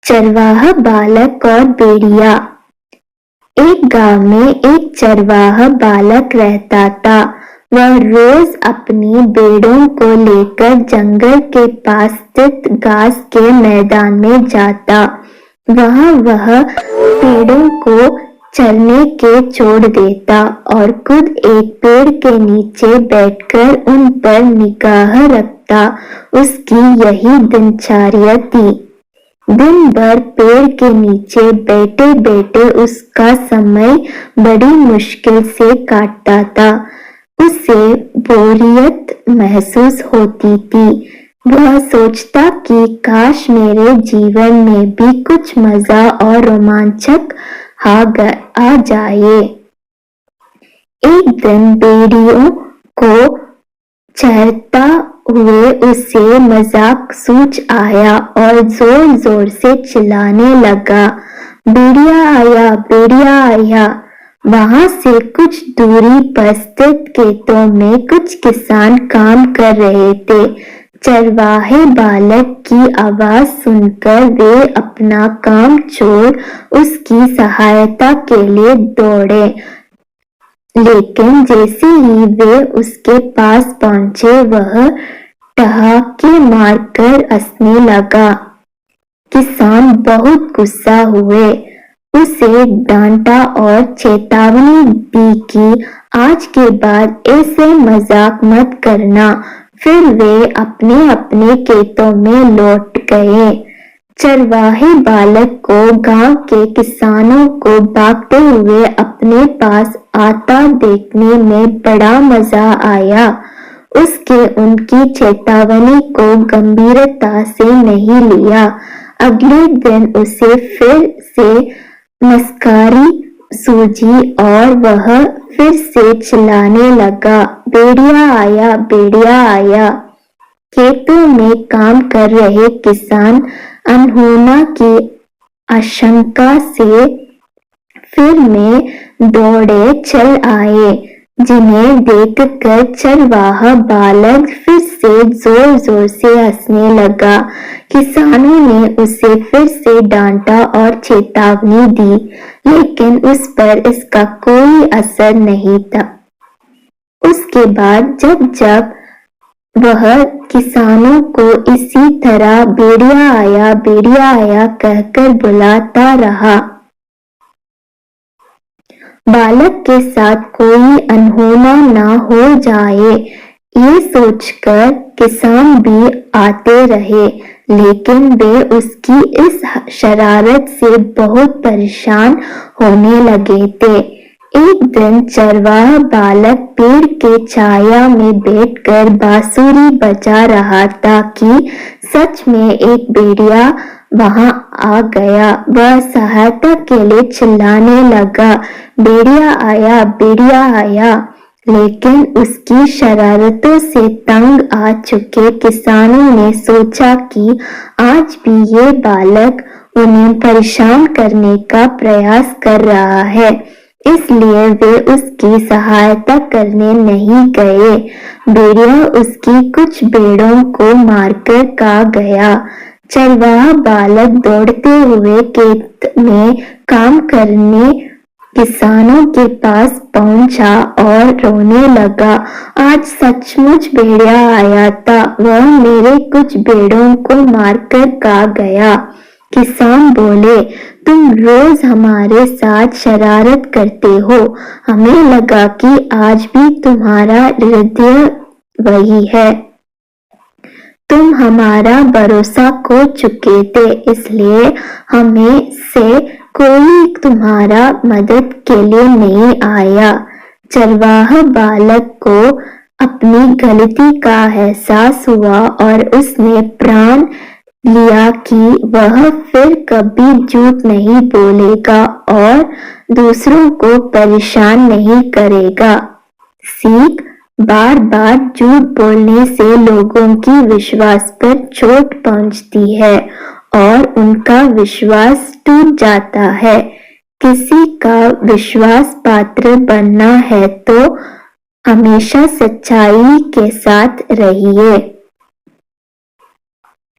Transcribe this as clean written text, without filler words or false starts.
चरवाहा बालक और भेड़िया। एक गांव में एक चरवाहा बालक रहता था। वह रोज अपनी भेड़ों को लेकर जंगल के पास स्थित घास के मैदान में जाता। वहां वह भेड़ों को चरने के छोड़ देता और खुद एक पेड़ के नीचे बैठकर उन पर निगाह रखता। उसकी यही दिनचर्या थी। दिन भर पेड़ के नीचे बैठे बैठे उसका समय बड़ी मुश्किल से काटता था। उसे बोरियत महसूस होती थी। वह सोचता कि काश मेरे जीवन में भी कुछ मजा और रोमांचक आ जाए। एक दिन भेड़ियों को चरता हुए उसे मजाक सूझ आया और जोर जोर से चिल्लाने लगा, भेड़िया आया, भेड़िया आया। वहां से कुछ दूरी पर स्थित खेतों में कुछ किसान काम कर रहे थे। चरवाहे बालक की आवाज सुनकर वे अपना काम छोड़ उसकी सहायता के लिए दौड़े। लेकिन जैसे ही वे उसके पास पहुंचे वह ठहाके मारकर हंसने लगा। किसान बहुत गुस्सा हुए, उसे डांटा और चेतावनी दी कि आज के बाद ऐसे मजाक मत करना। फिर वे अपने अपने खेतों में लौट गए। चरवाहे बालक को गांव के किसानों को भागते हुए अपने पास आता देखने में बड़ा मजा आया। उसके उनकी चेतावनी को गंभीरता से नहीं लिया। अगले दिन उसे फिर से मस्कारी सूझी और वह फिर से चिल्लाने लगा, भेड़िया आया, भेड़िया आया। खेतों में काम कर रहे किसान अनहोनी की आशंका से फिर में दौड़े चल आए, जिन्हें देखकर चरवाहा बालक फिर से जोर जोर से हंसने लगा। किसानों ने उसे फिर से डांटा और चेतावनी दी, लेकिन उस पर इसका कोई असर नहीं था। उसके बाद जब जब वह किसानों को इसी तरह भेड़िया आया कहकर बुलाता रहा, बालक के साथ कोई अनहोना ना हो जाए, ये सोचकर किसान भी आते रहे। लेकिन वे उसकी इस शरारत से बहुत परेशान होने लगे थे। एक दिन चरवाहा बालक पेड़ के छाया में बैठकर बांसुरी बजा रहा था कि सच में एक भेड़िया वहां आ गया। वह सहायता के लिए चिल्लाने लगा, भेड़िया आया, भेड़िया आया। लेकिन उसकी शरारतों से तंग आ चुके किसानों ने सोचा कि आज भी ये बालक उन्हें परेशान करने का प्रयास कर रहा है, इसलिए वे उसकी सहायता करने नहीं गए। भेड़िया उसकी कुछ भेड़ों को मारकर खा गया। चरवाहा बालक दौड़ते हुए खेत में काम करने किसानों के पास पहुंचा और रोने लगा, आज सचमुच भेड़िया आया था, वह मेरे कुछ भेड़ों को मारकर खा गया। किसान बोले, तुम रोज हमारे साथ शरारत करते हो, हमें लगा कि आज भी तुम्हारा हृदय वही है। तुम हमारा भरोसा खो चुके थे, इसलिए हमें से कोई तुम्हारा मदद के लिए नहीं आया। चरवाहा बालक को अपनी गलती का एहसास हुआ और उसने प्रण लिया कि वह फिर कभी झूठ नहीं बोलेगा और दूसरों को परेशान नहीं करेगा। सीख, बार बार झूठ बोलने से लोगों की विश्वास पर चोट पहुंचती है और उनका विश्वास टूट जाता है। किसी का विश्वास पात्र बनना है तो हमेशा सच्चाई के साथ रहिए।